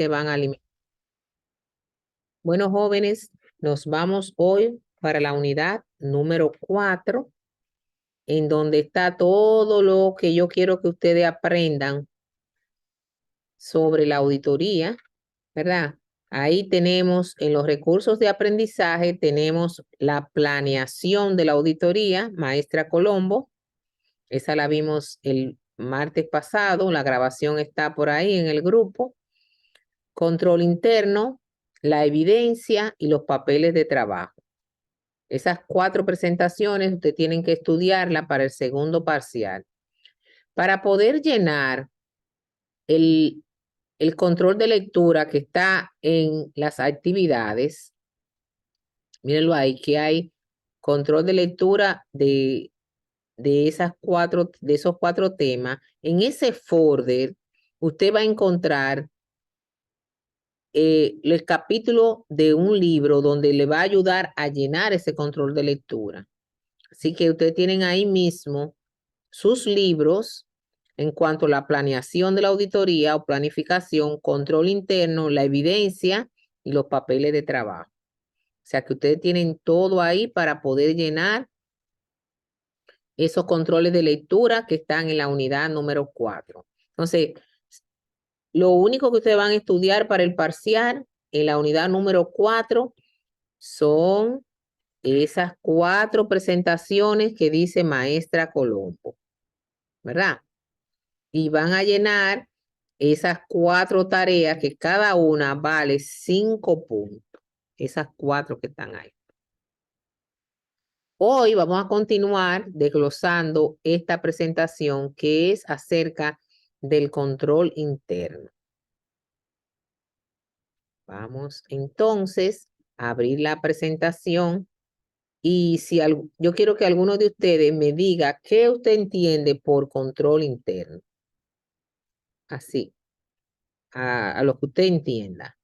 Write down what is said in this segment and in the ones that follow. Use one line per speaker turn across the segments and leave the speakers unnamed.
se van a alimentar. Bueno, jóvenes, nos vamos hoy para la unidad número 4, en donde está todo lo que yo quiero que ustedes aprendan sobre la auditoría, ¿verdad? Ahí tenemos en los recursos de aprendizaje, tenemos la planeación de la auditoría, maestra Colombo. Esa la vimos el martes pasado, la grabación está por ahí en el grupo. Control interno, la evidencia y los papeles de trabajo. Esas 4 presentaciones ustedes tienen que estudiarla para el segundo parcial. Para poder llenar el control de lectura que está en las actividades, mírenlo ahí, que hay control de lectura de esos 4 temas. En ese folder, usted va a encontrar el capítulo de un libro donde le va a ayudar a llenar ese control de lectura. Así que ustedes tienen ahí mismo sus libros en cuanto a la planeación de la auditoría o planificación, control interno, la evidencia y los papeles de trabajo. O sea que ustedes tienen todo ahí para poder llenar esos controles de lectura que están en la unidad número 4. Entonces, lo único que ustedes van a estudiar para el parcial en la unidad número 4 son esas 4 presentaciones que dice maestra Colombo, ¿verdad? Y van a llenar esas 4 tareas que cada una vale 5 puntos. Esas 4 que están ahí. Hoy vamos a continuar desglosando esta presentación que es acerca del control interno. Vamos entonces a abrir la presentación y yo quiero que alguno de ustedes me diga qué usted entiende por control interno. Así, a lo que usted entienda.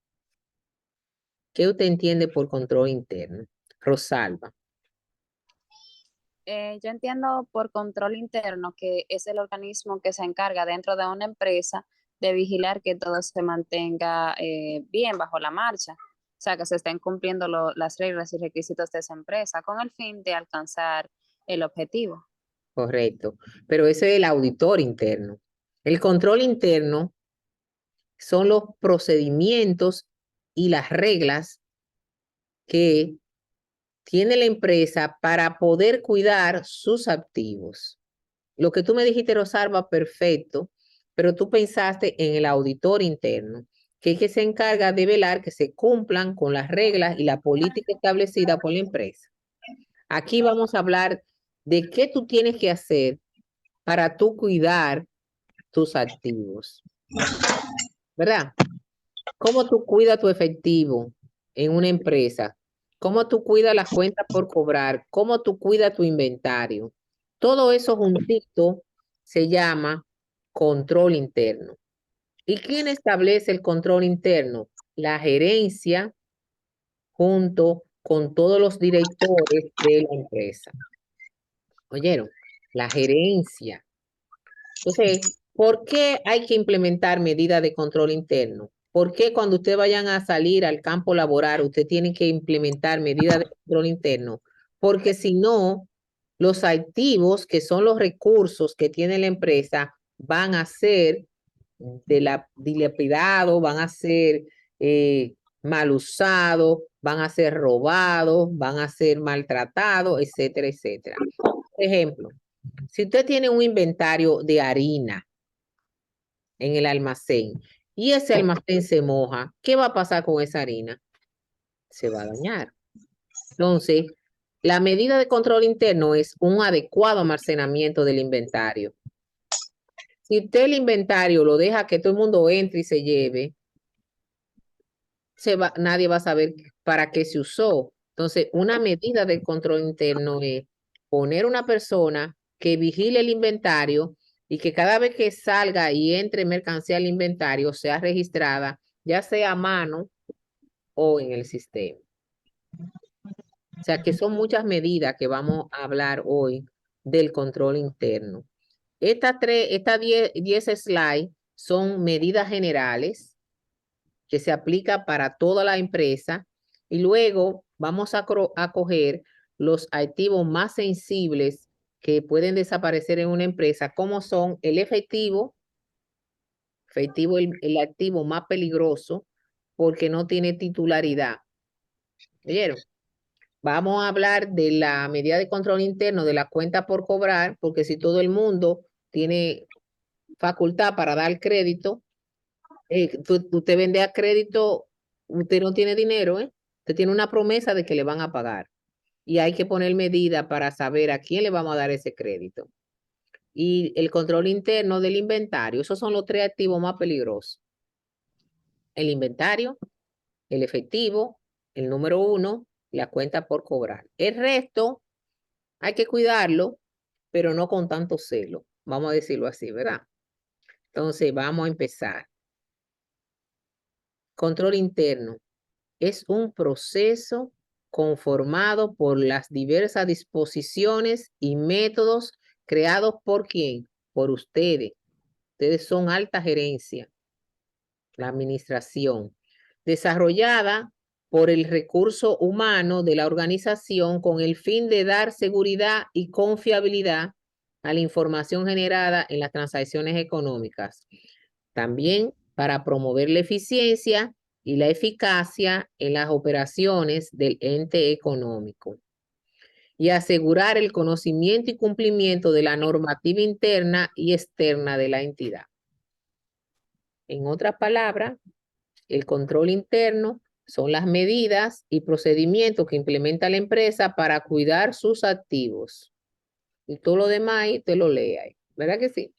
¿Qué usted entiende por control interno? Rosalba.
Yo entiendo por control interno que es el organismo que se encarga dentro de una empresa de vigilar que todo se mantenga bien bajo la marcha. O sea, que se estén cumpliendo las reglas y requisitos de esa empresa con el fin de alcanzar el objetivo.
Correcto. Pero ese es el auditor interno. El control interno son los procedimientos y las reglas que tiene la empresa para poder cuidar sus activos. Lo que tú me dijiste, Rosalba, perfecto, pero tú pensaste en el auditor interno, que es que se encarga de velar que se cumplan con las reglas y la política establecida por la empresa. Aquí vamos a hablar de qué tú tienes que hacer para tú cuidar tus activos, ¿verdad? ¿Cómo tú cuidas tu efectivo en una empresa? ¿Cómo tú cuidas las cuentas por cobrar? ¿Cómo tú cuidas tu inventario? Todo eso juntito se llama control interno. ¿Y quién establece el control interno? La gerencia junto con todos los directores de la empresa. ¿Oyeron? La gerencia. Entonces, ¿por qué hay que implementar medidas de control interno? ¿Por qué cuando ustedes vayan a salir al campo laboral, usted tiene que implementar medidas de control interno? Porque si no, los activos, que son los recursos que tiene la empresa, van a ser dilapidados, van a ser mal usados, van a ser robados, van a ser maltratados, etcétera, etcétera. Por ejemplo, si usted tiene un inventario de harina en el almacén y ese almacén se moja, ¿qué va a pasar con esa harina? Se va a dañar. Entonces, la medida de control interno es un adecuado almacenamiento del inventario. Si usted el inventario lo deja que todo el mundo entre y se lleve, nadie va a saber para qué se usó. Entonces, una medida de control interno es poner una persona que vigile el inventario y que cada vez que salga y entre mercancía al inventario sea registrada, ya sea a mano o en el sistema. O sea que son muchas medidas que vamos a hablar hoy del control interno. Estas 10 slides son medidas generales que se aplica para toda la empresa y luego vamos a coger los activos más sensibles que pueden desaparecer en una empresa, como son el efectivo, el activo más peligroso porque no tiene titularidad. ¿Vieron? Vamos a hablar de la medida de control interno de la cuenta por cobrar, porque si todo el mundo tiene facultad para dar crédito, usted vende a crédito, usted no tiene dinero, ¿eh? Usted tiene una promesa de que le van a pagar. Y hay que poner medidas para saber a quién le vamos a dar ese crédito. Y el control interno del inventario, esos son los tres activos más peligrosos. El inventario, el efectivo, el número 1, la cuenta por cobrar. El resto hay que cuidarlo, pero no con tanto celo. Vamos a decirlo así, ¿verdad? Entonces, vamos a empezar. Control interno es un proceso conformado por las diversas disposiciones y métodos creados por quién, por ustedes. Ustedes son alta gerencia, la administración, desarrollada por el recurso humano de la organización con el fin de dar seguridad y confiabilidad a la información generada en las transacciones económicas. También para promover la eficiencia y la eficacia en las operaciones del ente económico y asegurar el conocimiento y cumplimiento de la normativa interna y externa de la entidad. En otras palabras, el control interno son las medidas y procedimientos que implementa la empresa para cuidar sus activos. Y todo lo demás ahí te lo lee ahí. ¿Verdad que sí?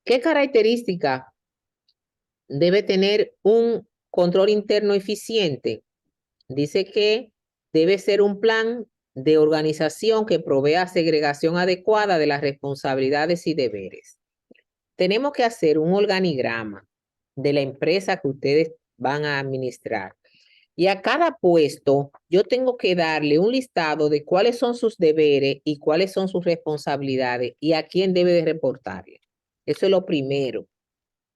¿Qué característica debe tener un control interno eficiente? Dice que debe ser un plan de organización que provea segregación adecuada de las responsabilidades y deberes. Tenemos que hacer un organigrama de la empresa que ustedes van a administrar. Y a cada puesto yo tengo que darle un listado de cuáles son sus deberes y cuáles son sus responsabilidades y a quién debe de reportarle. Eso es lo primero.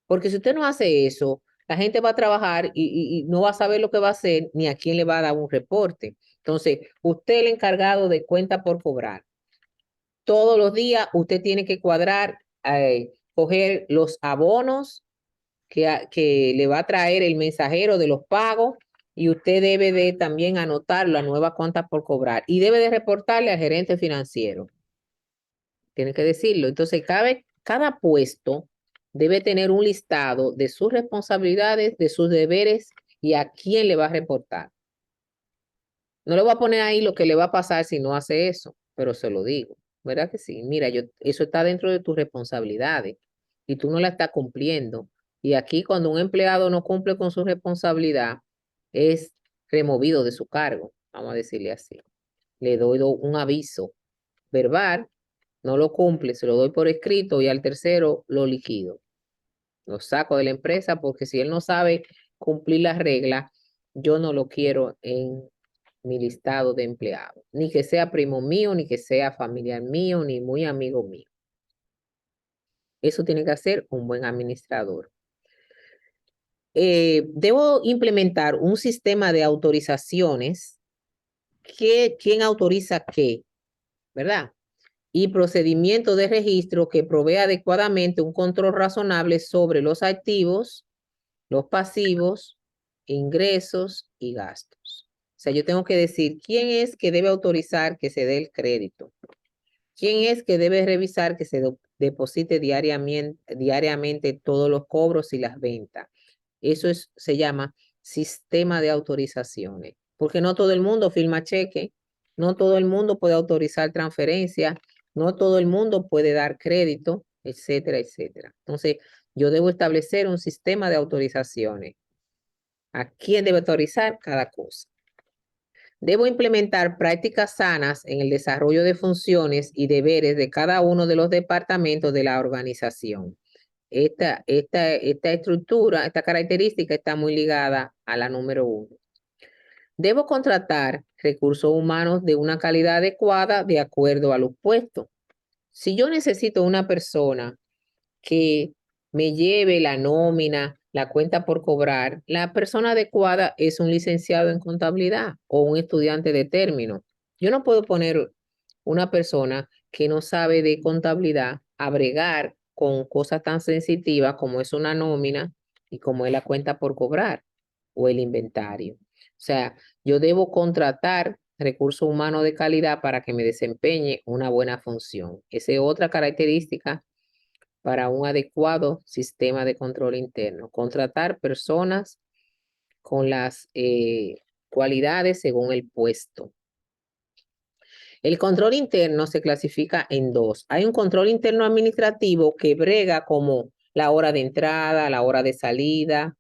Porque si usted no hace eso, la gente va a trabajar y no va a saber lo que va a hacer ni a quién le va a dar un reporte. Entonces, usted es el encargado de cuenta por cobrar. Todos los días usted tiene que cuadrar, coger los abonos que le va a traer el mensajero de los pagos y usted debe de también anotar la nueva cuenta por cobrar y debe de reportarle al gerente financiero. Tiene que decirlo. Entonces, cada puesto debe tener un listado de sus responsabilidades, de sus deberes y a quién le va a reportar. No le voy a poner ahí lo que le va a pasar si no hace eso, pero se lo digo. ¿Verdad que sí? Mira, eso está dentro de tus responsabilidades y tú no la estás cumpliendo. Y aquí cuando un empleado no cumple con su responsabilidad, es removido de su cargo, vamos a decirle así. Le doy un aviso verbal, no lo cumple, se lo doy por escrito y al tercero lo liquido. Lo saco de la empresa porque si él no sabe cumplir las reglas, yo no lo quiero en mi listado de empleados. Ni que sea primo mío, ni que sea familiar mío, ni muy amigo mío. Eso tiene que hacer un buen administrador. Debo implementar un sistema de autorizaciones. ¿Quién autoriza qué? ¿Verdad? Y procedimiento de registro que provee adecuadamente un control razonable sobre los activos, los pasivos, ingresos y gastos. O sea, yo tengo que decir quién es que debe autorizar que se dé el crédito. ¿Quién es que debe revisar que se deposite diariamente todos los cobros y las ventas? Eso se llama sistema de autorizaciones, porque no todo el mundo firma cheque, no todo el mundo puede autorizar transferencias, no todo el mundo puede dar crédito, etcétera, etcétera. Entonces, yo debo establecer un sistema de autorizaciones. ¿A quién debe autorizar cada cosa? Debo implementar prácticas sanas en el desarrollo de funciones y deberes de cada uno de los departamentos de la organización. Esta estructura, esta característica está muy ligada a la número 1. Debo contratar recursos humanos de una calidad adecuada de acuerdo a los puestos. Si yo necesito una persona que me lleve la nómina la cuenta por cobrar, la persona adecuada es un licenciado en contabilidad o un estudiante de término. Yo no puedo poner una persona que no sabe de contabilidad a bregar con cosas tan sensitivas como es una nómina y como es la cuenta por cobrar o el inventario. O sea, yo debo contratar recursos humanos de calidad para que me desempeñe una buena función. Esa es otra característica para un adecuado sistema de control interno. Contratar personas con las cualidades según el puesto. El control interno se clasifica en dos. Hay un control interno administrativo que brega como la hora de entrada, la hora de salida,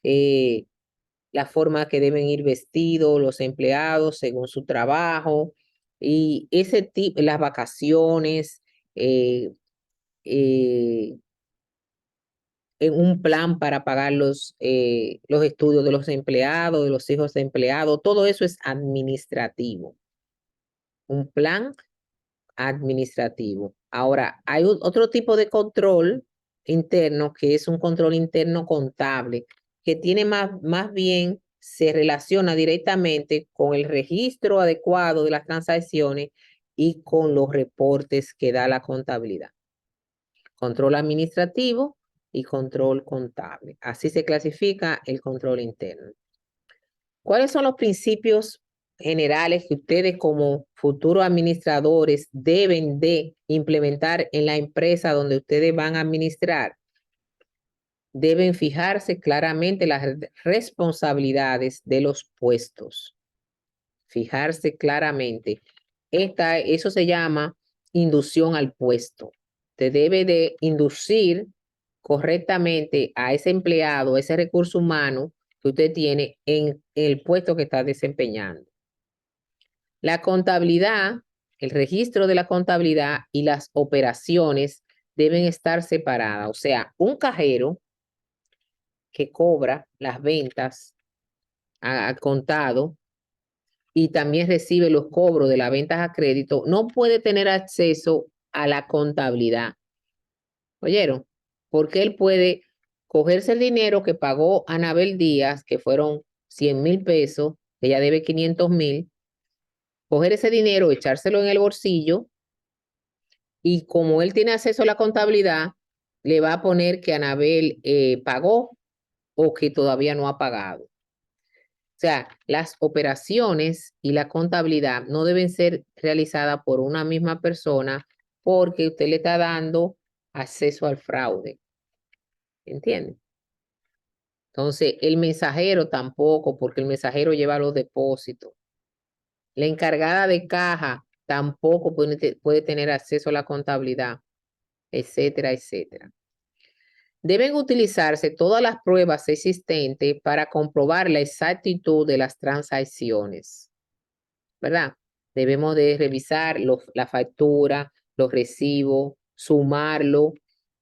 la forma que deben ir vestidos los empleados según su trabajo y ese tipo, las vacaciones, eh, eh, en un plan para pagar los estudios de los empleados, de los hijos de empleados, todo eso es administrativo. Un plan administrativo. Ahora, hay otro tipo de control interno que es un control interno contable, que tiene más bien, se relaciona directamente con el registro adecuado de las transacciones y con los reportes que da la contabilidad. Control administrativo y control contable. Así se clasifica el control interno. ¿Cuáles son los principios generales que ustedes como futuros administradores deben de implementar en la empresa donde ustedes van a administrar? Deben fijarse claramente las responsabilidades de los puestos. Fijarse claramente. Eso se llama inducción al puesto. Te debe de inducir correctamente a ese empleado, ese recurso humano que usted tiene en el puesto que está desempeñando. La contabilidad, el registro de la contabilidad y las operaciones deben estar separadas. O sea, un cajero que cobra las ventas a contado y también recibe los cobros de las ventas a crédito, no puede tener acceso a la contabilidad. ¿Oyeron? Porque él puede cogerse el dinero que pagó Anabel Díaz, que fueron 100,000 pesos, que ella debe 500,000, coger ese dinero, echárselo en el bolsillo y como él tiene acceso a la contabilidad, le va a poner que Anabel pagó o que todavía no ha pagado. O sea, las operaciones y la contabilidad no deben ser realizadas por una misma persona porque usted le está dando acceso al fraude. ¿Entiende? Entonces, el mensajero tampoco, porque el mensajero lleva los depósitos. La encargada de caja tampoco puede tener acceso a la contabilidad, etcétera, etcétera. Deben utilizarse todas las pruebas existentes para comprobar la exactitud de las transacciones, ¿verdad? Debemos de revisar la factura, los recibos, sumarlo,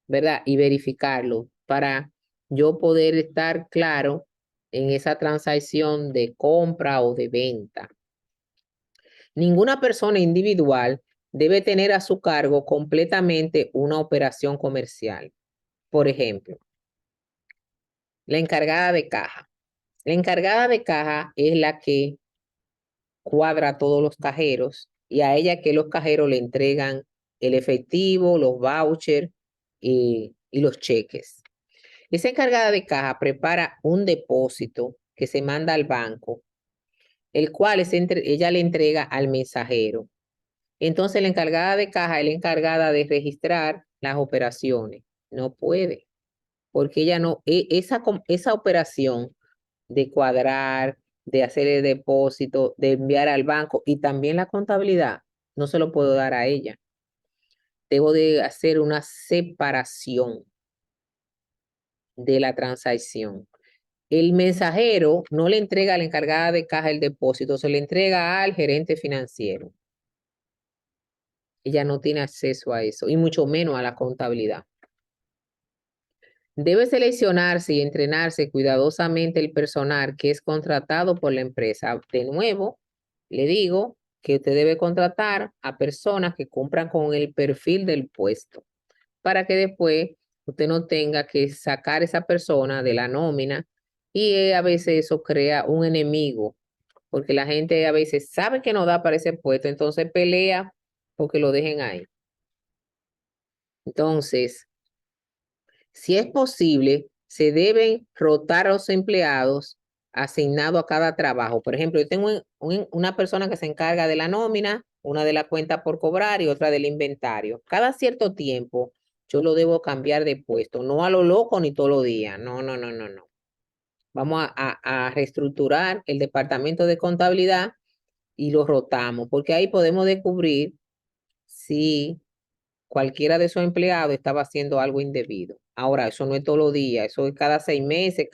¿verdad? Y verificarlo para yo poder estar claro en esa transacción de compra o de venta. Ninguna persona individual debe tener a su cargo completamente una operación comercial. Por ejemplo, la encargada de caja. La encargada de caja es la que cuadra a todos los cajeros y a ella que los cajeros le entregan el efectivo, los vouchers y los cheques. Esa encargada de caja prepara un depósito que se manda al banco, el cual ella le entrega al mensajero. Entonces la encargada de caja es la encargada de registrar las operaciones. No puede, porque ella no, esa operación de cuadrar, de hacer el depósito, de enviar al banco y también la contabilidad, no se lo puedo dar a ella. Debo de hacer una separación de la transacción. El mensajero no le entrega a la encargada de caja el depósito, se le entrega al gerente financiero. Ella no tiene acceso a eso y mucho menos a la contabilidad. Debe seleccionarse y entrenarse cuidadosamente el personal que es contratado por la empresa. De nuevo, le digo que usted debe contratar a personas que cumplan con el perfil del puesto para que después usted no tenga que sacar a esa persona de la nómina y a veces eso crea un enemigo, porque la gente a veces sabe que no da para ese puesto, entonces pelea porque lo dejen ahí. Entonces, si es posible, se deben rotar a los empleados asignados a cada trabajo. Por ejemplo, yo tengo una persona que se encarga de la nómina, una de la cuenta por cobrar y otra del inventario. Cada cierto tiempo yo lo debo cambiar de puesto, no a lo loco ni todos los días. No, no, no, no, no. Vamos a reestructurar el departamento de contabilidad y lo rotamos, porque ahí podemos descubrir si cualquiera de esos empleados estaba haciendo algo indebido. Ahora, eso no es todos los días, eso es cada 6 meses,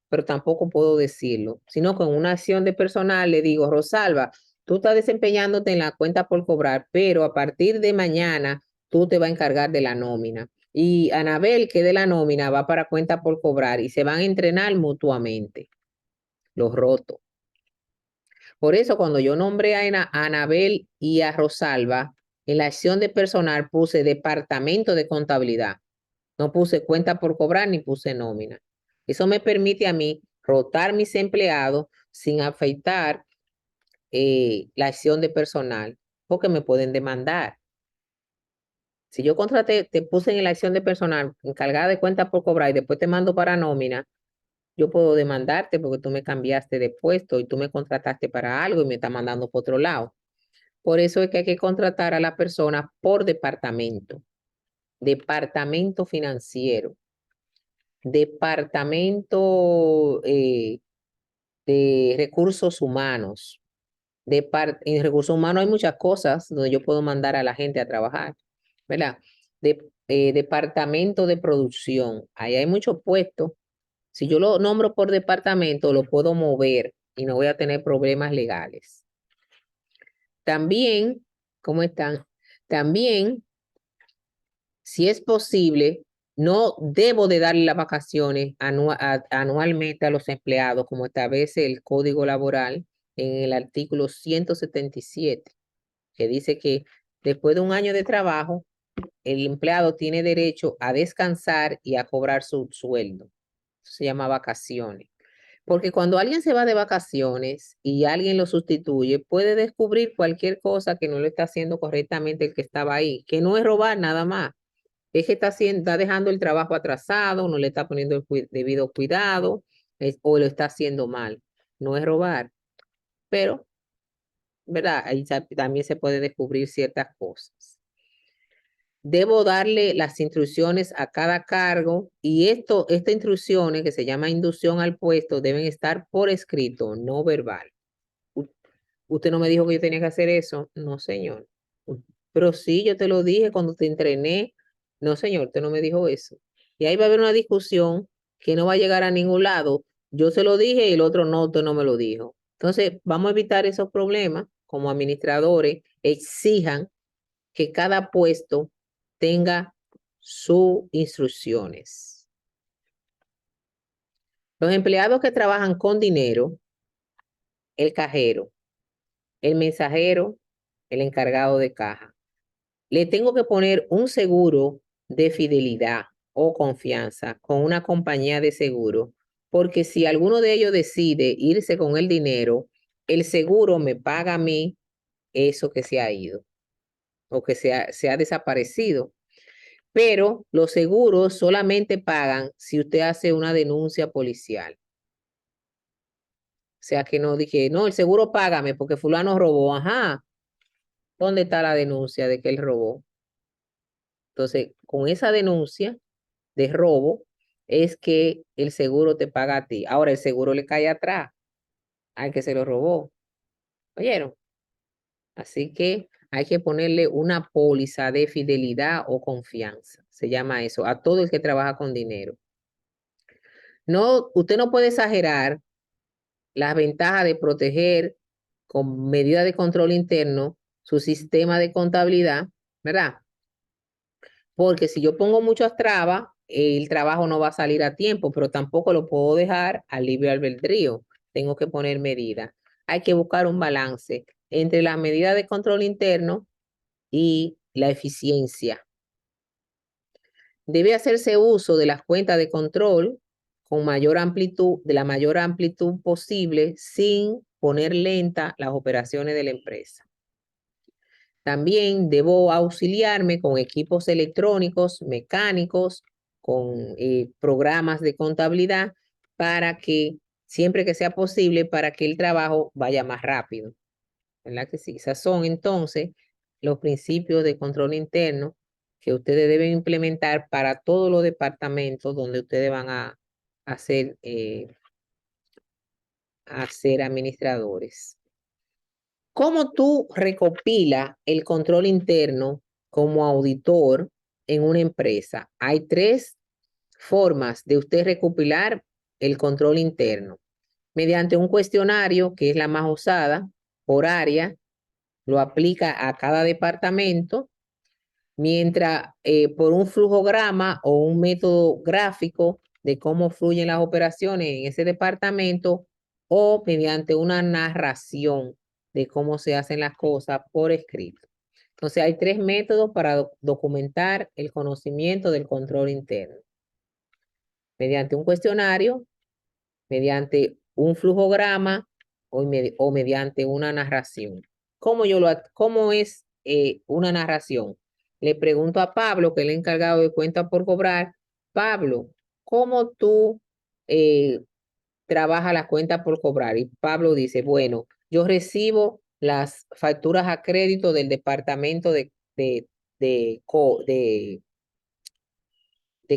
pero tampoco puedo decirlo, sino con una acción de personal le digo, Rosalba, tú estás desempeñándote en la cuenta por cobrar, pero a partir de mañana tú te vas a encargar de la nómina. Y Anabel, que de la nómina, va para cuenta por cobrar y se van a entrenar mutuamente. Los roto. Por eso, cuando yo nombré a Anabel y a Rosalba, en la acción de personal puse departamento de contabilidad. No puse cuenta por cobrar ni puse nómina. Eso me permite a mí rotar mis empleados sin afectar la acción de personal, porque me pueden demandar. Si yo contraté, te puse en la acción de personal encargada de cuenta por cobrar y después te mando para nómina, yo puedo demandarte porque tú me cambiaste de puesto y tú me contrataste para algo y me estás mandando por otro lado. Por eso es que hay que contratar a la persona por departamento. Departamento financiero, departamento de recursos humanos. En recursos humanos hay muchas cosas donde yo puedo mandar a la gente a trabajar, ¿verdad? Departamento de producción. Ahí hay muchos puestos. Si yo lo nombro por departamento, lo puedo mover y no voy a tener problemas legales. También, ¿cómo están? También, si es posible, no debo de darle las vacaciones anualmente a los empleados, como establece el Código Laboral en el artículo 177, que dice que después de un año de trabajo, el empleado tiene derecho a descansar y a cobrar su sueldo. Eso se llama vacaciones. Porque cuando alguien se va de vacaciones y alguien lo sustituye, puede descubrir cualquier cosa que no le está haciendo correctamente el que estaba ahí, que no es robar nada más. Es que está dejando el trabajo atrasado, no le está poniendo el debido cuidado, o lo está haciendo mal. No es robar, pero, ¿verdad? Ahí también se puede descubrir ciertas cosas. Debo darle las instrucciones a cada cargo y estas instrucciones que se llama inducción al puesto deben estar por escrito, no verbal. Usted no me dijo que yo tenía que hacer eso. No, señor. Pero sí, yo te lo dije cuando te entrené. No, señor, usted no me dijo eso. Y ahí va a haber una discusión que no va a llegar a ningún lado. Yo se lo dije y el otro no, usted no me lo dijo. Entonces, vamos a evitar esos problemas como administradores. Exijan que cada puesto tenga sus instrucciones. Los empleados que trabajan con dinero, el cajero, el mensajero, el encargado de caja. Le tengo que poner un seguro de fidelidad o confianza con una compañía de seguro, porque si alguno de ellos decide irse con el dinero, el seguro me paga a mí eso que se ha ido o que se ha desaparecido. Pero los seguros solamente pagan si usted hace una denuncia policial. O sea que no dije, no, el seguro págame porque fulano robó. Ajá, ¿dónde está la denuncia de que él robó? Entonces, con esa denuncia de robo, es que el seguro te paga a ti. Ahora el seguro le cae atrás al que se lo robó. ¿Oyeron? Así que hay que ponerle una póliza de fidelidad o confianza. Se llama eso, a todo el que trabaja con dinero. No, usted no puede exagerar las ventajas de proteger con medidas de control interno su sistema de contabilidad, ¿verdad? Porque si yo pongo muchas trabas, el trabajo no va a salir a tiempo, pero tampoco lo puedo dejar al libre albedrío. Tengo que poner medidas. Hay que buscar un balance entre las medidas de control interno y la eficiencia. Debe hacerse uso de las cuentas de control con mayor amplitud, de la mayor amplitud posible, sin poner lenta las operaciones de la empresa. También debo auxiliarme con equipos electrónicos, mecánicos, con programas de contabilidad para que, siempre que sea posible, para que el trabajo vaya más rápido. ¿Verdad que sí? Esas son entonces los principios de control interno que ustedes deben implementar para todos los departamentos donde ustedes van a ser administradores. ¿Cómo tú recopilas el control interno como auditor en una empresa? Hay 3 formas de usted recopilar el control interno. Mediante un cuestionario, que es la más usada, por área, lo aplica a cada departamento, mientras por un flujograma o un método gráfico de cómo fluyen las operaciones en ese departamento, o mediante una narración de cómo se hacen las cosas por escrito. Entonces hay 3 métodos para documentar el conocimiento del control interno. Mediante un cuestionario, mediante un flujograma o mediante una narración. ¿Cómo es una narración? Le pregunto a Pablo, que es el encargado de cuenta por cobrar. Pablo, ¿cómo tú trabajas la cuenta por cobrar? Y Pablo dice, bueno, yo recibo las facturas a crédito del departamento de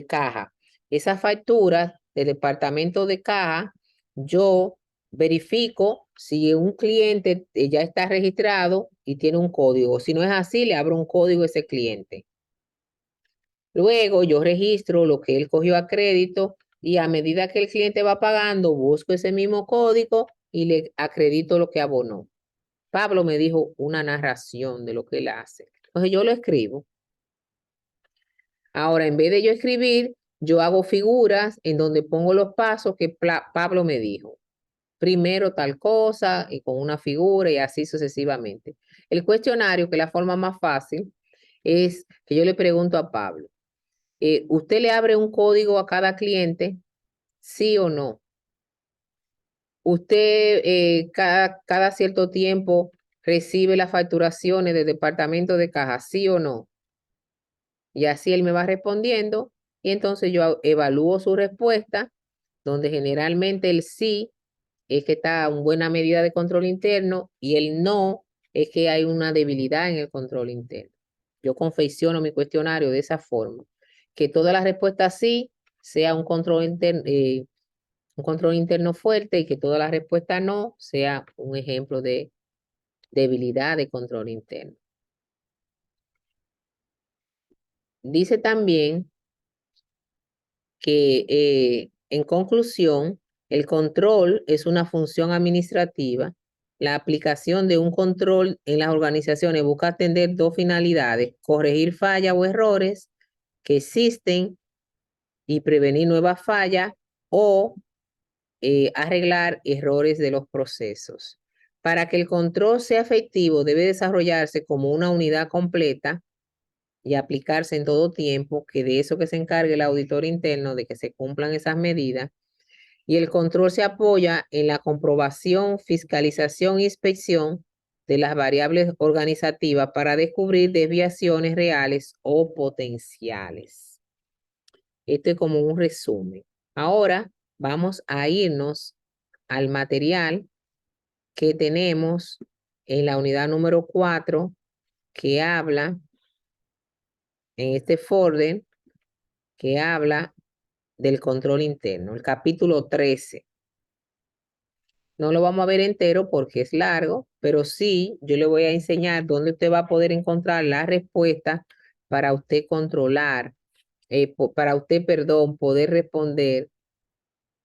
caja. Esas facturas del departamento de caja, yo verifico si un cliente ya está registrado y tiene un código. Si no es así, le abro un código a ese cliente. Luego yo registro lo que él cogió a crédito y a medida que el cliente va pagando, busco ese mismo código y le acredito lo que abonó. Pablo me dijo una narración de lo que él hace. Entonces yo lo escribo. Ahora, en vez de yo escribir, yo hago figuras en donde pongo los pasos que Pablo me dijo. Primero tal cosa y con una figura y así sucesivamente. El cuestionario, que es la forma más fácil, es que yo le pregunto a Pablo, ¿usted le abre un código a cada cliente? ¿Sí o no? ¿Usted cada cierto tiempo recibe las facturaciones del departamento de caja? ¿Sí o no? Y así él me va respondiendo y entonces yo evalúo su respuesta, donde generalmente el sí es que está en buena medida de control interno y el no es que hay una debilidad en el control interno. Yo confecciono mi cuestionario de esa forma, que todas las respuestas sí sea un control interno fuerte y que todas las respuestas no sea un ejemplo de debilidad de control interno. Dice también que en conclusión, el control es una función administrativa. La aplicación de un control en las organizaciones busca atender 2 finalidades: corregir fallas o errores que existen y prevenir nuevas fallas, o arreglar errores de los procesos. Para que el control sea efectivo, debe desarrollarse como una unidad completa y aplicarse en todo tiempo, que de eso que se encargue el auditor interno, de que se cumplan esas medidas. Y el control se apoya en la comprobación, fiscalización e inspección de las variables organizativas para descubrir desviaciones reales o potenciales. Esto es como un resumen. Ahora vamos a irnos al material que tenemos en la unidad número 4, que habla en este folder, que habla del control interno, el capítulo 13. No lo vamos a ver entero porque es largo, pero sí, yo le voy a enseñar dónde usted va a poder encontrar la respuesta para usted controlar, para usted, perdón, poder responder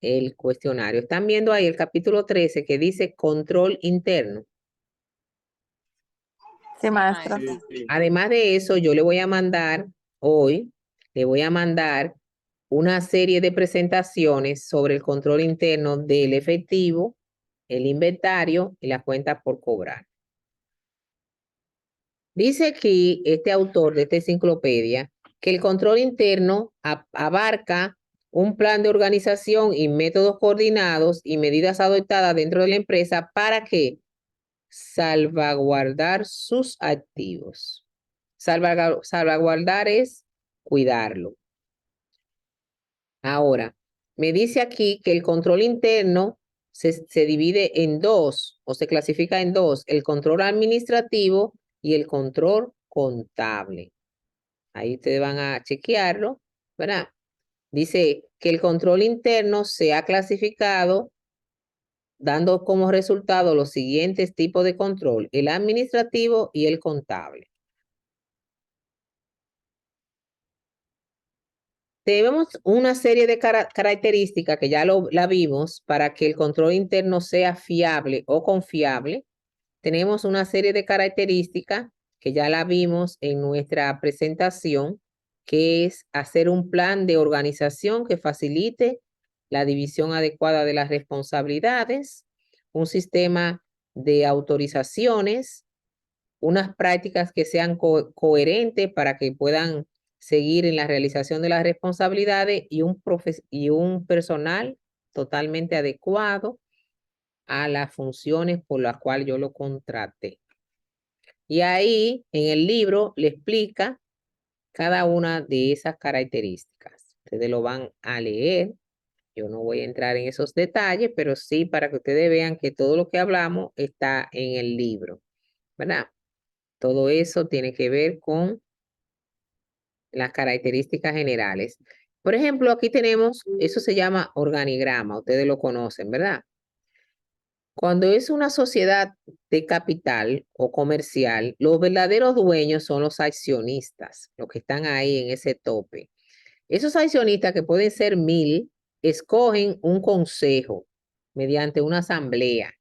el cuestionario. Están viendo ahí el capítulo 13 que dice control interno.
Sí, maestra.
Además de eso, yo le voy a mandar hoy, le voy a mandar una serie de presentaciones sobre el control interno del efectivo, el inventario y las cuentas por cobrar. Dice aquí este autor de esta enciclopedia que el control interno abarca un plan de organización y métodos coordinados y medidas adoptadas dentro de la empresa para que salvaguardar sus activos. Salvaguardar es cuidarlo. Ahora, me dice aquí que el control interno se divide en dos, o se clasifica en dos, el control administrativo y el control contable. Ahí ustedes van a chequearlo, ¿verdad? Dice que el control interno se ha clasificado dando como resultado los siguientes tipos de control, el administrativo y el contable. Tenemos una serie de características que ya la vimos para que el control interno sea fiable o confiable. Tenemos una serie de características que ya la vimos en nuestra presentación, que es hacer un plan de organización que facilite la división adecuada de las responsabilidades, un sistema de autorizaciones, unas prácticas que sean coherentes para que puedan seguir en la realización de las responsabilidades y un personal totalmente adecuado a las funciones por las cuales yo lo contraté. Y ahí en el libro le explica cada una de esas características. Ustedes lo van a leer. Yo no voy a entrar en esos detalles, pero sí para que ustedes vean que todo lo que hablamos está en el libro, ¿verdad? Todo eso tiene que ver con las características generales. Por ejemplo, aquí tenemos, eso se llama organigrama, ustedes lo conocen, ¿verdad? Cuando es una sociedad de capital o comercial, los verdaderos dueños son los accionistas, los que están ahí en ese tope. Esos accionistas, que pueden ser 1000, escogen un consejo mediante una asamblea,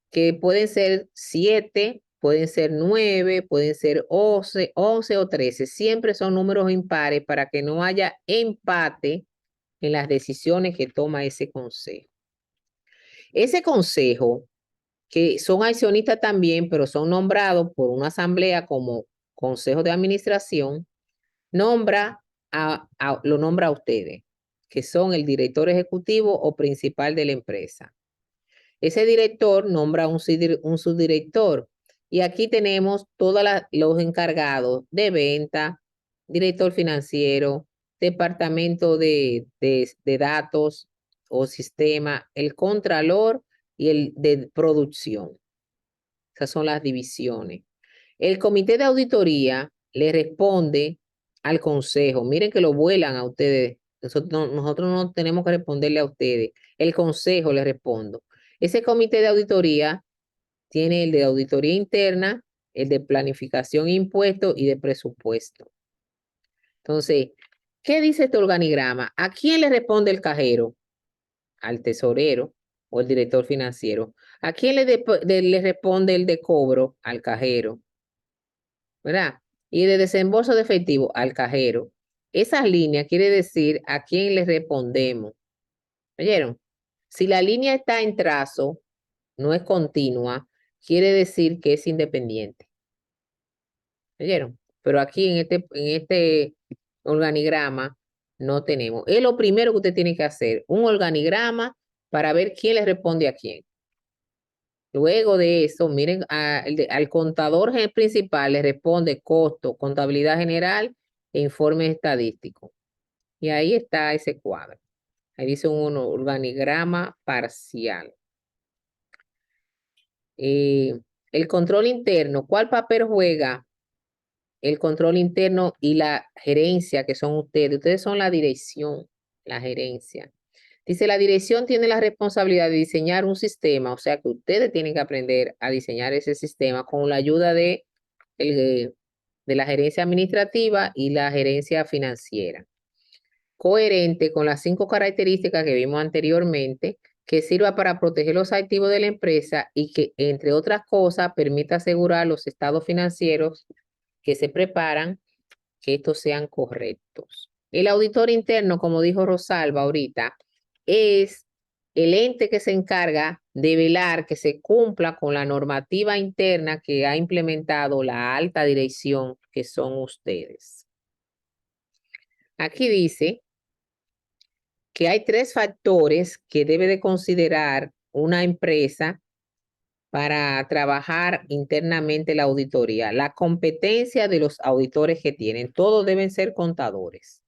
que pueden ser 7, pueden ser 9, pueden ser 11 o 13. Siempre son números impares para que no haya empate en las decisiones que toma ese consejo. Ese consejo, que son accionistas también, pero son nombrados por una asamblea como consejo de administración, lo nombra a ustedes, que son el director ejecutivo o principal de la empresa. Ese director nombra un subdirector. Y aquí tenemos todos los encargados de venta, director financiero, departamento de datos o sistema, el contralor y el de producción. Esas son las divisiones. El comité de auditoría le responde al consejo. Miren que lo vuelan a ustedes. Nosotros no tenemos que responderle a ustedes. El consejo le responde. Ese comité de auditoría tiene el de auditoría interna, el de planificación, impuestos y de presupuesto. Entonces, ¿qué dice este organigrama? ¿A quién le responde el cajero? Al tesorero o el director financiero. ¿A quién le responde el de cobro? Al cajero, ¿verdad? Y de desembolso de efectivo, al cajero. Esas líneas quiere decir a quién le respondemos. ¿Oyeron? Si la línea está en trazo, no es continua, quiere decir que es independiente. ¿Oyeron? Pero aquí en este organigrama no tenemos. Es lo primero que usted tiene que hacer, un organigrama para ver quién le responde a quién. Luego de eso, miren, al contador principal le responde costo, contabilidad general e informe estadístico. Y ahí está ese cuadro. Ahí dice un organigrama parcial. El control interno, ¿cuál papel juega el control interno y la gerencia, que son ustedes? Ustedes son la dirección, la gerencia. Dice, la dirección tiene la responsabilidad de diseñar un sistema, o sea que ustedes tienen que aprender a diseñar ese sistema con la ayuda de la gerencia administrativa y la gerencia financiera. Coherente con las 5 características que vimos anteriormente, que sirva para proteger los activos de la empresa y que, entre otras cosas, permita asegurar los estados financieros que se preparan, que estos sean correctos. El auditor interno, como dijo Rosalba ahorita, es el ente que se encarga de velar que se cumpla con la normativa interna que ha implementado la alta dirección, que son ustedes. Aquí dice que hay 3 factores que debe de considerar una empresa para trabajar internamente la auditoría. La competencia de los auditores que tienen. Todos deben ser contadores,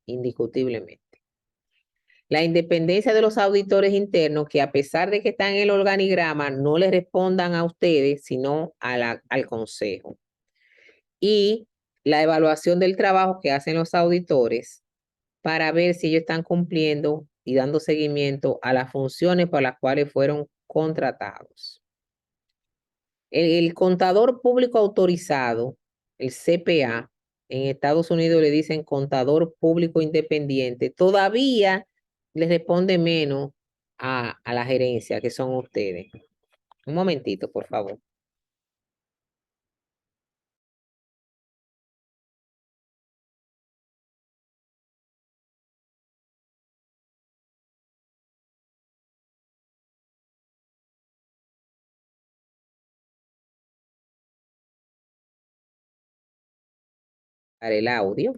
indiscutiblemente. La independencia de los auditores internos, que a pesar de que están en el organigrama, no le respondan a ustedes, sino al consejo. Y la evaluación del trabajo que hacen los auditores para ver si ellos están cumpliendo y dando seguimiento a las funciones para las cuales fueron contratados. El contador público autorizado, el CPA, en Estados Unidos le dicen contador público independiente, todavía le responde menos a la gerencia, que son ustedes. Un momentito, por favor. Para el audio.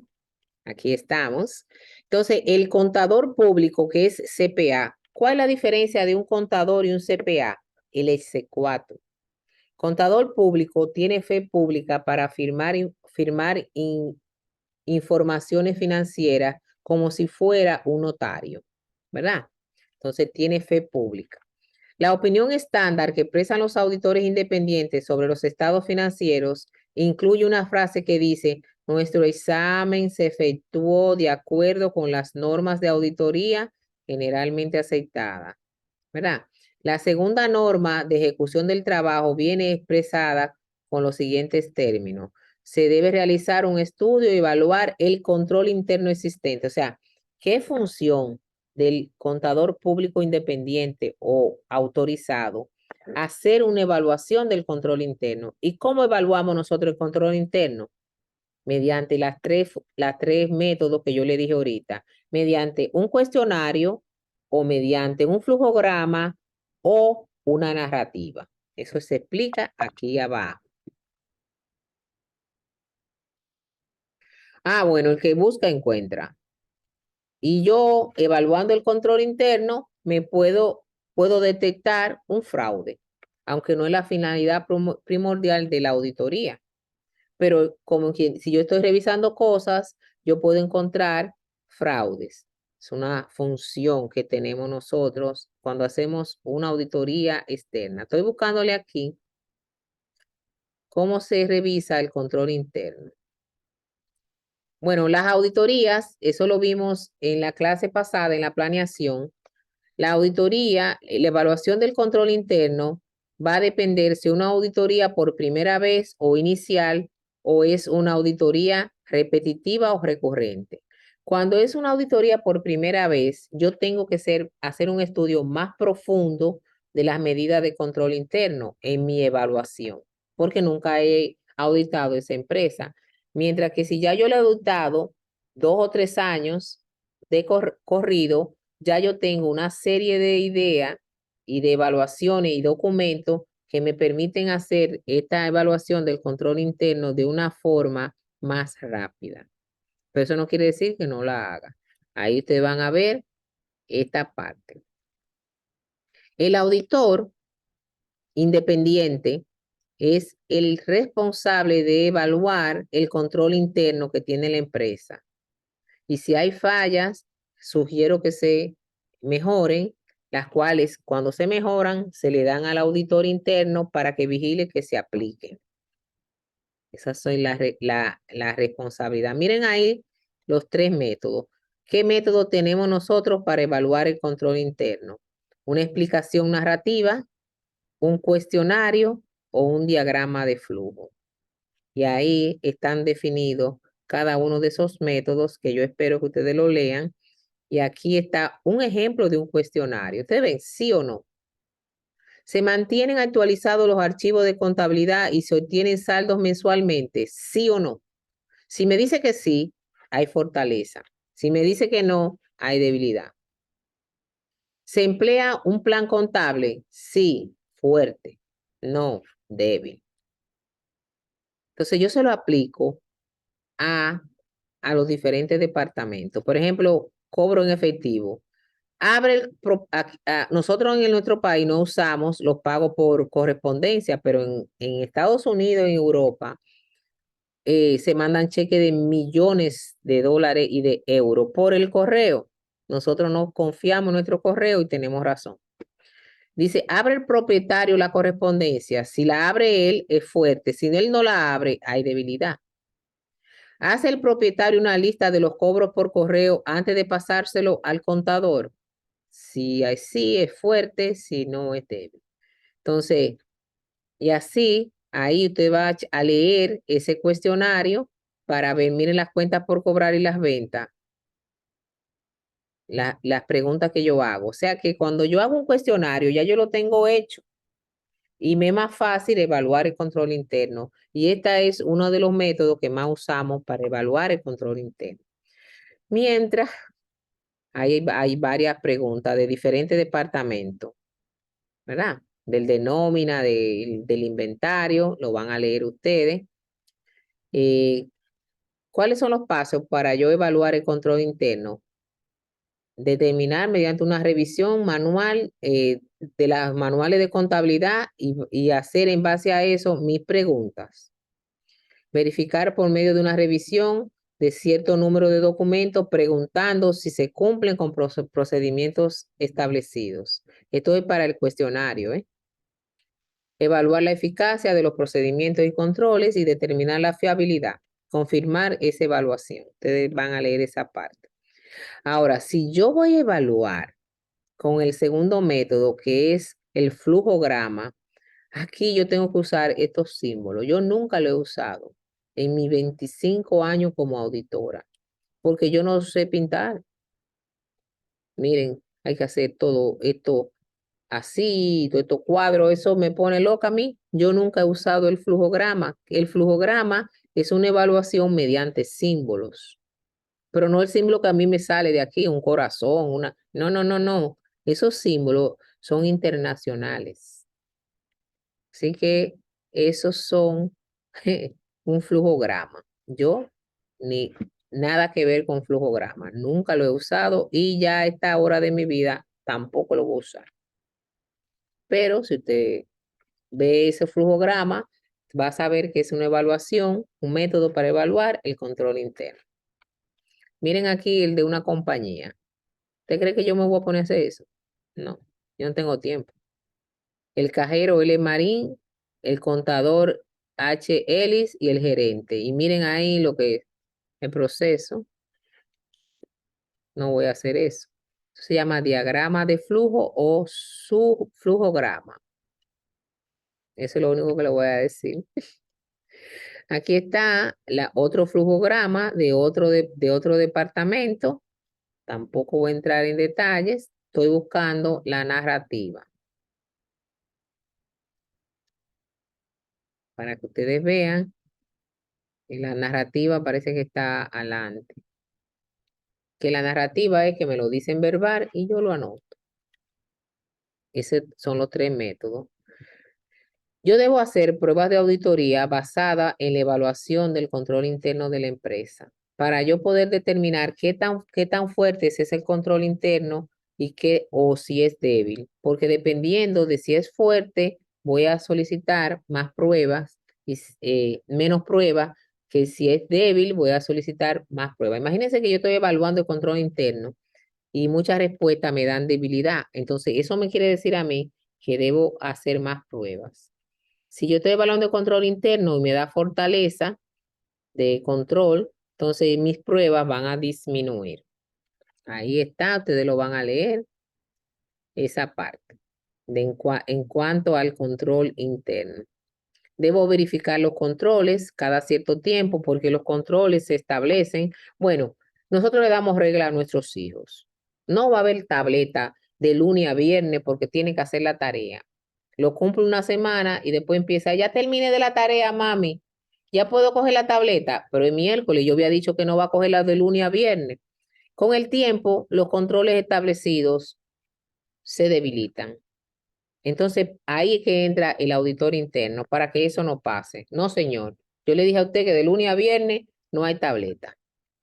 Aquí estamos. Entonces, el contador público, que es CPA, ¿cuál es la diferencia de un contador y un CPA? El exequatur. Contador público tiene fe pública para firmar informaciones financieras como si fuera un notario, ¿verdad? Entonces, tiene fe pública. La opinión estándar que expresan los auditores independientes sobre los estados financieros incluye una frase que dice: nuestro examen se efectuó de acuerdo con las normas de auditoría generalmente aceptadas, ¿verdad? La segunda norma de ejecución del trabajo viene expresada con los siguientes términos: se debe realizar un estudio y evaluar el control interno existente. O sea, ¿qué función del contador público independiente o autorizado hacer una evaluación del control interno? ¿Y cómo evaluamos nosotros el control interno? Mediante las tres métodos que yo le dije ahorita, mediante un cuestionario o mediante un flujograma o una narrativa. Eso se explica aquí abajo. Bueno, el que busca encuentra. Y yo, evaluando el control interno, puedo detectar un fraude, aunque no es la finalidad primordial de la auditoría. Pero si yo estoy revisando cosas, yo puedo encontrar fraudes. Es una función que tenemos nosotros cuando hacemos una auditoría externa. Estoy buscándole aquí cómo se revisa el control interno. Bueno, las auditorías, eso lo vimos en la clase pasada, en la planeación. La auditoría, la evaluación del control interno va a depender si una auditoría por primera vez o inicial o es una auditoría repetitiva o recurrente. Cuando es una auditoría por primera vez, yo tengo que hacer un estudio más profundo de las medidas de control interno en mi evaluación, porque nunca he auditado esa empresa. Mientras que si ya yo lo he auditado 2 o 3 años de corrido, ya yo tengo una serie de ideas y de evaluaciones y documentos que me permiten hacer esta evaluación del control interno de una forma más rápida. Pero eso no quiere decir que no la haga. Ahí ustedes van a ver esta parte. El auditor independiente es el responsable de evaluar el control interno que tiene la empresa. Y si hay fallas, sugiero que se mejoren, las cuales cuando se mejoran se le dan al auditor interno para que vigile que se apliquen. Esas son la responsabilidad. Miren ahí los 3 métodos. ¿Qué método tenemos nosotros para evaluar el control interno? Una explicación narrativa, un cuestionario o un diagrama de flujo. Y ahí están definidos cada uno de esos métodos que yo espero que ustedes lo lean. Y aquí está un ejemplo de un cuestionario. ¿Ustedes ven, sí o no? ¿Se mantienen actualizados los archivos de contabilidad y se obtienen saldos mensualmente? ¿Sí o no? Si me dice que sí, hay fortaleza. Si me dice que no, hay debilidad. ¿Se emplea un plan contable? Sí, fuerte. No, débil. Entonces yo se lo aplico a a los diferentes departamentos. Por ejemplo, cobro en efectivo. Nosotros en nuestro país no usamos los pagos por correspondencia, pero en Estados Unidos y Europa se mandan cheques de millones de dólares y de euros por el correo. Nosotros no confiamos en nuestro correo y tenemos razón. Dice, abre el propietario la correspondencia. Si la abre él, es fuerte. Si él no la abre, hay debilidad. Hace el propietario una lista de los cobros por correo antes de pasárselo al contador. Si así es fuerte, si no es débil. Entonces, y así, ahí usted va a leer ese cuestionario para ver, miren las cuentas por cobrar y las ventas, las preguntas que yo hago. O sea que cuando yo hago un cuestionario, ya yo lo tengo hecho y me es más fácil evaluar el control interno. Y este es uno de los métodos que más usamos para evaluar el control interno. Mientras, hay varias preguntas de diferentes departamentos, ¿verdad? Del de nómina, del inventario, lo van a leer ustedes. ¿Cuáles son los pasos para yo evaluar el control interno? Determinar mediante una revisión manual de las manuales de contabilidad y hacer en base a eso mis preguntas. Verificar por medio de una revisión de cierto número de documentos preguntando si se cumplen con procedimientos establecidos. Esto es para el cuestionario, ¿eh? Evaluar la eficacia de los procedimientos y controles y determinar la fiabilidad. Confirmar esa evaluación. Ustedes van a leer esa parte. Ahora, si yo voy a evaluar con el segundo método, que es el flujograma, aquí yo tengo que usar estos símbolos. Yo nunca lo he usado en mis 25 años como auditora, porque yo no sé pintar. Miren, hay que hacer todo esto así, todo estos cuadros, eso me pone loca a mí. Yo nunca he usado el flujograma. El flujograma es una evaluación mediante símbolos, pero no el símbolo que a mí me sale de aquí, un corazón, una... No, no, no, no. Esos símbolos son internacionales. Así que esos son un flujograma. Yo ni nada que ver con flujograma. Nunca lo he usado y ya a esta hora de mi vida tampoco lo voy a usar. Pero si usted ve ese flujograma, va a saber que es una evaluación, un método para evaluar el control interno. Miren aquí el de una compañía. ¿Usted cree que yo me voy a poner a hacer eso? No, yo no tengo tiempo. El cajero L. Marín, el contador H. Ellis y el gerente. Y miren ahí lo que es el proceso. No voy a hacer eso. Se llama diagrama de flujo o su flujograma. Eso es lo único que le voy a decir. Aquí está otro flujograma de otro departamento. Tampoco voy a entrar en detalles. Estoy buscando la narrativa. Para que ustedes vean. Y la narrativa parece que está adelante. Que la narrativa es que me lo dicen verbal y yo lo anoto. Esos son los tres métodos. Yo debo hacer pruebas de auditoría basada en la evaluación del control interno de la empresa para yo poder determinar qué tan fuerte es ese control interno o si es débil. Porque dependiendo de si es fuerte, voy a solicitar más pruebas y menos pruebas, que si es débil, voy a solicitar más pruebas. Imagínense que yo estoy evaluando el control interno y muchas respuestas me dan debilidad. Entonces, eso me quiere decir a mí que debo hacer más pruebas. Si yo estoy evaluando el control interno y me da fortaleza de control, entonces mis pruebas van a disminuir. Ahí está, ustedes lo van a leer, esa parte, en cuanto al control interno. Debo verificar los controles cada cierto tiempo porque los controles se establecen. Bueno, nosotros le damos regla a nuestros hijos. No va a haber tableta de lunes a viernes porque tiene que hacer la tarea. Lo cumple una semana y después empieza, ya terminé de la tarea, mami. Ya puedo coger la tableta, pero el miércoles yo había dicho que no va a coger la de lunes a viernes. Con el tiempo, los controles establecidos se debilitan. Entonces, ahí es que entra el auditor interno para que eso no pase. No, señor. Yo le dije a usted que de lunes a viernes no hay tableta.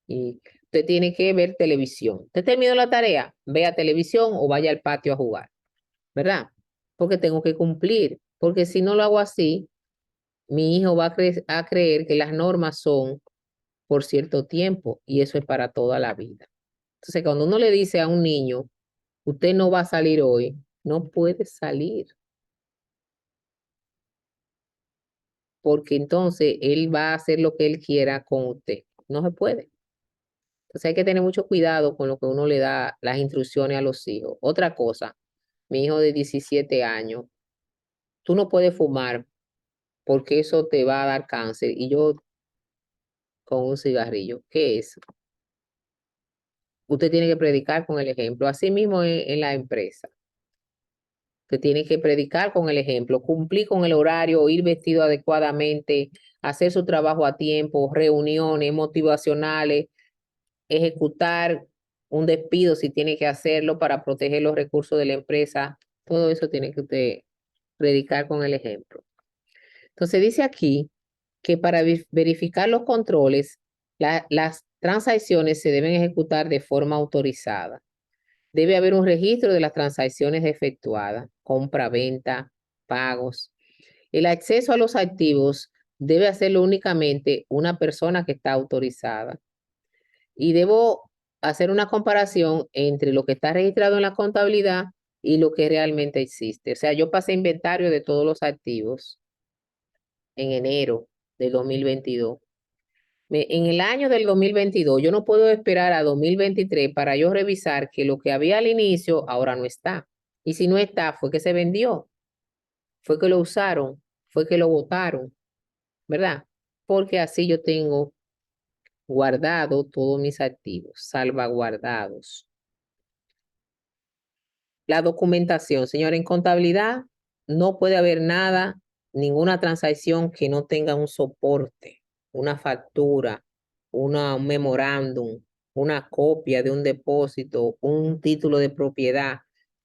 Y usted tiene que ver televisión. ¿Usted terminó la tarea? Vea televisión o vaya al patio a jugar, ¿verdad? Porque tengo que cumplir. Porque si no lo hago así, mi hijo va a creer que las normas son por cierto tiempo y eso es para toda la vida. Entonces, cuando uno le dice a un niño, usted no va a salir hoy, no puede salir, porque entonces él va a hacer lo que él quiera con usted. No se puede. Entonces hay que tener mucho cuidado con lo que uno le da las instrucciones a los hijos. Otra cosa, mi hijo de 17 años, tú no puedes fumar porque eso te va a dar cáncer. Y yo con un cigarrillo, ¿qué es? Usted tiene que predicar con el ejemplo. Así mismo en la empresa. Usted tiene que predicar con el ejemplo, cumplir con el horario, ir vestido adecuadamente, hacer su trabajo a tiempo, reuniones motivacionales, ejecutar un despido si tiene que hacerlo para proteger los recursos de la empresa. Todo eso tiene que usted predicar con el ejemplo. Entonces dice aquí que para verificar los controles, las transacciones se deben ejecutar de forma autorizada. Debe haber un registro de las transacciones efectuadas, compra, venta, pagos. El acceso a los activos debe hacerlo únicamente una persona que está autorizada. Y debo hacer una comparación entre lo que está registrado en la contabilidad y lo que realmente existe. O sea, yo pasé inventario de todos los activos en enero del 2022. En el año del 2022, yo no puedo esperar a 2023 para yo revisar que lo que había al inicio ahora no está. Y si no está, fue que se vendió, fue que lo usaron, fue que lo botaron, ¿verdad? Porque así yo tengo guardado todos mis activos, salvaguardados. La documentación, señora, en contabilidad no puede haber nada, ninguna transacción que no tenga un soporte, una factura, un memorándum, una copia de un depósito, un título de propiedad.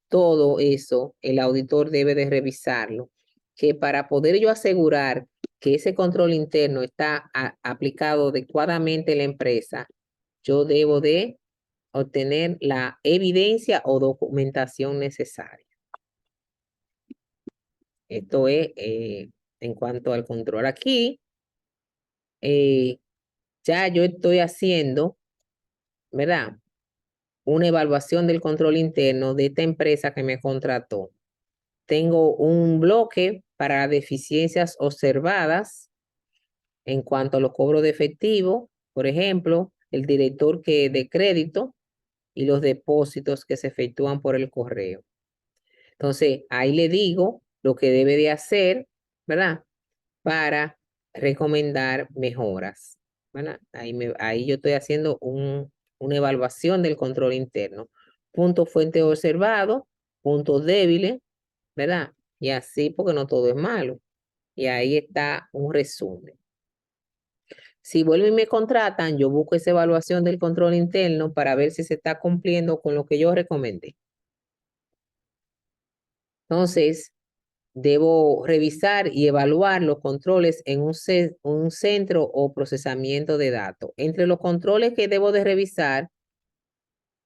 Todo eso el auditor debe de revisarlo, que para poder yo asegurar que ese control interno está aplicado adecuadamente en la empresa, yo debo de obtener la evidencia o documentación necesaria. Esto es en cuanto al control. Aquí ya yo estoy haciendo, ¿verdad? Una evaluación del control interno de esta empresa que me contrató. Tengo un bloque para deficiencias observadas en cuanto a los cobros de efectivo, por ejemplo, el director de crédito y los depósitos que se efectúan por el correo. Entonces, ahí le digo lo que debe de hacer, ¿verdad? Para recomendar mejoras, ¿verdad? Ahí yo estoy haciendo una evaluación del control interno. Puntos fuente observado, puntos débiles, ¿verdad? Y así, porque no todo es malo. Y ahí está un resumen. Si vuelven y me contratan, yo busco esa evaluación del control interno para ver si se está cumpliendo con lo que yo recomendé. Entonces, debo revisar y evaluar los controles en un centro o procesamiento de datos. Entre los controles que debo de revisar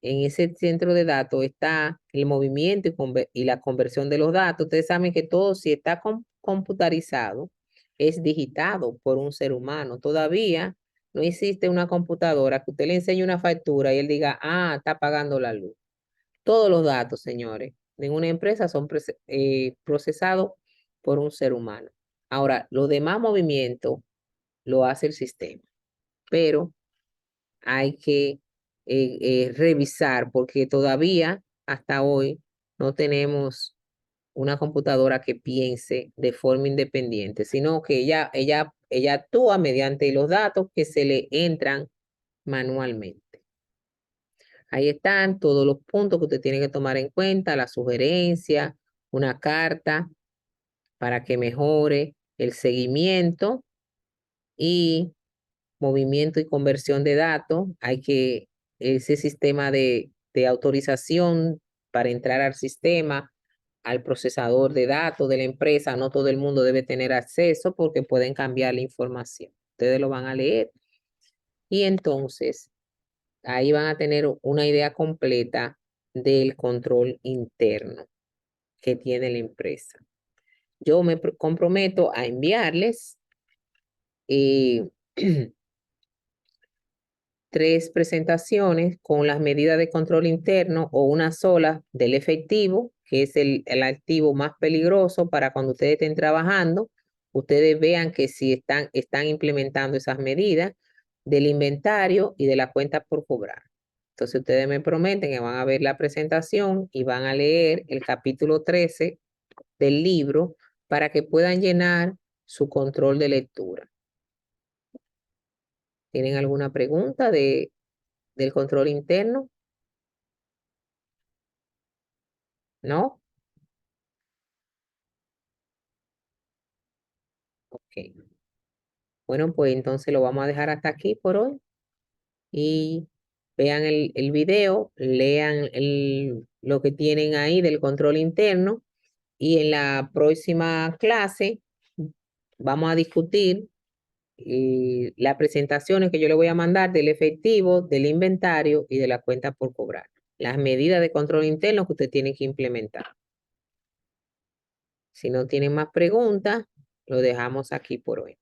en ese centro de datos está el movimiento y la conversión de los datos. Ustedes saben que todo, si está computarizado, es digitado por un ser humano. Todavía no existe una computadora que usted le enseñe una factura y él diga, ah, está pagando la luz. Todos los datos, señores, en una empresa son procesados por un ser humano. Ahora, los demás movimientos lo hace el sistema, pero hay que revisar porque todavía hasta hoy no tenemos una computadora que piense de forma independiente, sino que ella actúa mediante los datos que se le entran manualmente. Ahí están todos los puntos que usted tiene que tomar en cuenta, la sugerencia, una carta para que mejore el seguimiento y movimiento y conversión de datos. Ese sistema de autorización para entrar al sistema, al procesador de datos de la empresa, no todo el mundo debe tener acceso porque pueden cambiar la información. Ustedes lo van a leer. Y entonces Ahí van a tener una idea completa del control interno que tiene la empresa. Yo me comprometo a enviarles 3 presentaciones con las medidas de control interno o una sola del efectivo, que es el activo más peligroso para cuando ustedes estén trabajando, ustedes vean que si están implementando esas medidas del inventario y de la cuenta por cobrar. Entonces ustedes me prometen que van a ver la presentación y van a leer el capítulo 13 del libro para que puedan llenar su control de lectura. ¿Tienen alguna pregunta del control interno? ¿No? Ok. Bueno, pues entonces lo vamos a dejar hasta aquí por hoy y vean el video, lean lo que tienen ahí del control interno y en la próxima clase vamos a discutir las presentaciones que yo le voy a mandar del efectivo, del inventario y de la cuenta por cobrar. Las medidas de control interno que usted tiene que implementar. Si no tienen más preguntas, lo dejamos aquí por hoy.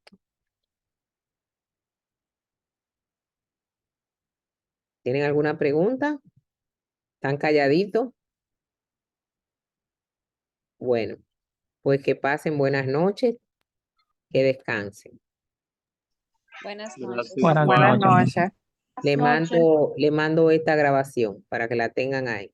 ¿Tienen alguna pregunta? ¿Están calladitos? Bueno, pues que pasen buenas noches, que descansen.
Buenas
Gracias.
noches.
Buenas
Buenas
noches.
noches.
Le mando esta grabación para que la tengan ahí.